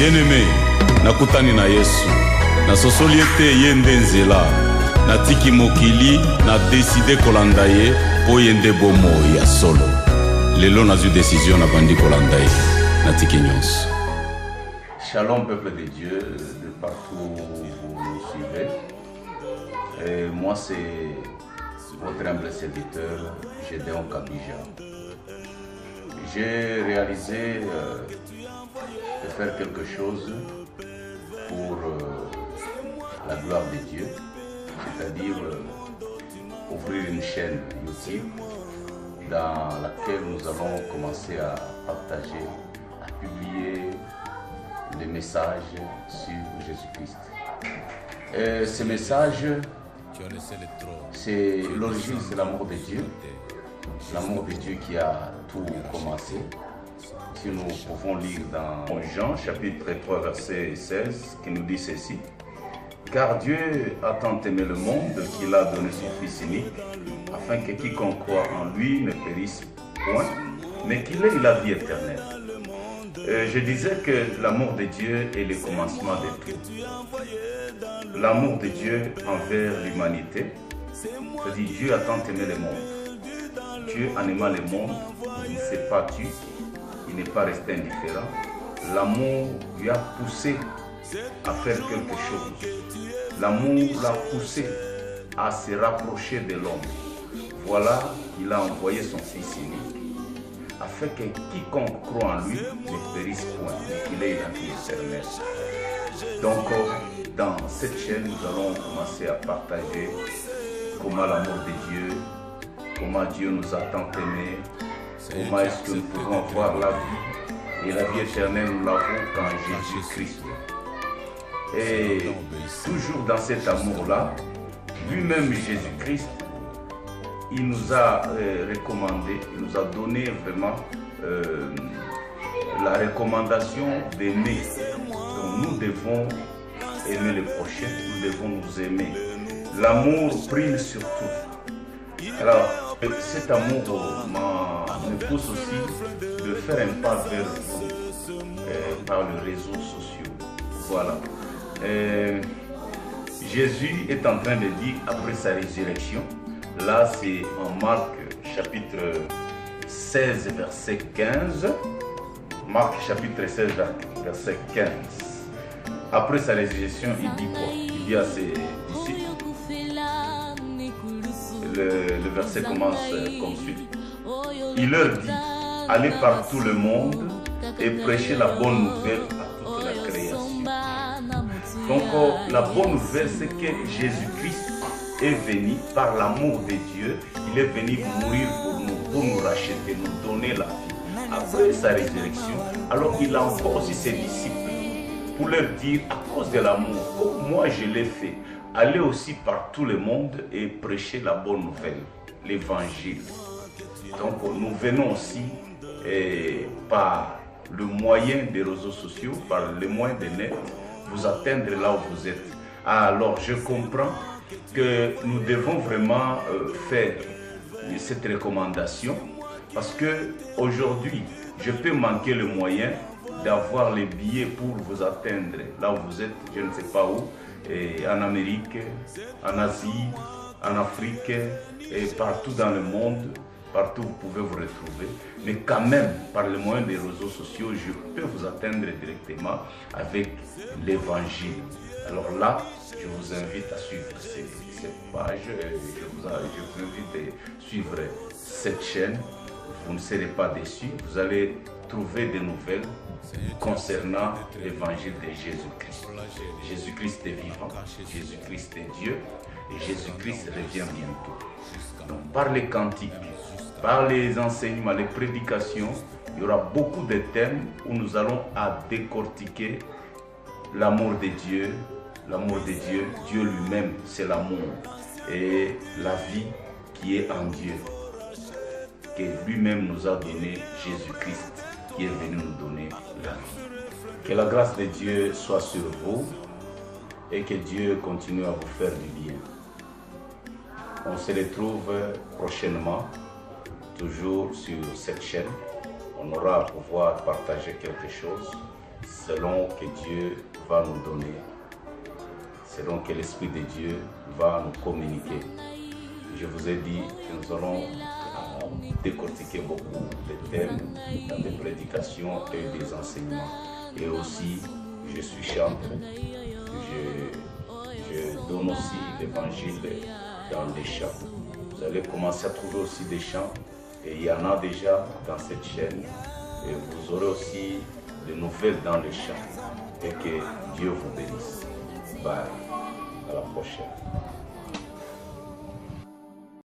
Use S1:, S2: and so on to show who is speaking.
S1: Bien-aimé, nakutani na Yesu. Na sosoli ete ye nde nzela. Natiki mokili na décidé kolanda ye po ye nde bomoi ya solo. Lelo nazwi décision na bandi kolanda ye. Natiki nyonso.
S2: Shalom peuple de Dieu, de partout où vous nous suivez. Et moi c'est votre humble serviteur, Gédéon Kabija. J'ai réalisé de faire quelque chose pour la gloire de Dieu, c'est-à-dire ouvrir une chaîne YouTube dans laquelle nous allons commencer à partager, à publier des messages sur Jésus-Christ. Et ce message, c'est l'origine, c'est l'amour de Dieu. L'amour de Dieu qui a tout commencé. Si nous pouvons lire dans Jean chapitre 3 verset 16 qui nous dit ceci. Car Dieu a tant aimé le monde qu'il a donné son Fils unique afin que quiconque croit en lui ne périsse point, mais qu'il ait la vie éternelle. Je disais que l'amour de Dieu est le commencement de tout. L'amour de Dieu envers l'humanité, c'est-à-dire Dieu a tant aimé le monde. Dieu en aimant le monde, il ne s'est pas tué, il n'est pas resté indifférent. L'amour lui a poussé à faire quelque chose. L'amour l'a poussé à se rapprocher de l'homme. Voilà, il a envoyé son Fils unique, afin que quiconque croit en lui ne périsse point, mais qu'il ait la vie éternelle. Donc, dans cette chaîne, nous allons commencer à partager comment l'amour de Dieu, comment Dieu nous a tant aimés, comment est-ce que nous pouvons avoir la vie, et la vie éternelle, nous l'avons quand Jésus-Christ. Et toujours dans cet amour-là, lui-même Jésus-Christ, il nous a recommandé, il nous a donné vraiment la recommandation d'aimer. Donc nous devons aimer le prochain, nous devons nous aimer. L'amour prime sur tout. Alors, cet amour me pousse aussi de faire un pas vers vous par les réseaux sociaux. Voilà. Jésus est en train de dire après sa résurrection, là c'est en Marc chapitre 16 verset 15, Marc chapitre 16 verset 15. Après sa résurrection, il dit quoi? Il dit à ses disciples, le verset commence comme suit. Il leur dit, allez par tout le monde et prêchez la bonne nouvelle à toute la création. Donc la bonne nouvelle, c'est que Jésus-Christ est venu par l'amour de Dieu. Il est venu mourir pour nous racheter, nous donner la vie. Après sa résurrection, alors il a encore aussi ses disciples pour leur dire, à cause de l'amour, comme moi je l'ai fait, allez aussi par tout le monde et prêcher la bonne nouvelle, l'évangile. Donc nous venons aussi par le moyen des réseaux sociaux, par le moyen de net, vous atteindre là où vous êtes. Alors je comprends que nous devons vraiment faire cette recommandation parce que aujourd'hui je peux manquer le moyen d'avoir les billets pour vous atteindre là où vous êtes, je ne sais pas où, en Amérique, en Asie, en Afrique et partout dans le monde. Partout vous pouvez vous retrouver, mais quand même par le moyen des réseaux sociaux, je peux vous atteindre directement avec l'évangile. Alors là, je vous invite à suivre cette page, je vous invite à suivre cette chaîne. Vous ne serez pas déçus, vous allez trouver des nouvelles concernant l'évangile de Jésus-Christ. Jésus-Christ est vivant, Jésus-Christ est Dieu et Jésus-Christ revient bientôt. Donc par les cantiques, par les enseignements, les prédications, il y aura beaucoup de thèmes où nous allons décortiquer l'amour de Dieu. L'amour de Dieu, Dieu lui-même, c'est l'amour. Et la vie qui est en Dieu, que lui-même nous a donné Jésus-Christ, qui est venu nous donner la vie. Que la grâce de Dieu soit sur vous et que Dieu continue à vous faire du bien. On se retrouve prochainement, toujours sur cette chaîne. On aura à pouvoir partager quelque chose selon que Dieu va nous donner, selon que l'Esprit de Dieu va nous communiquer. Je vous ai dit que nous allons décortiquer beaucoup de thèmes dans des prédications et des enseignements. Et aussi, je suis chanteur. Je donne aussi l'évangile dans les chants. Vous allez commencer à trouver aussi des chants. Et il y en a déjà dans cette chaîne. Et vous aurez aussi des nouvelles dans les chants. Et que Dieu vous bénisse. Bye. À la prochaine.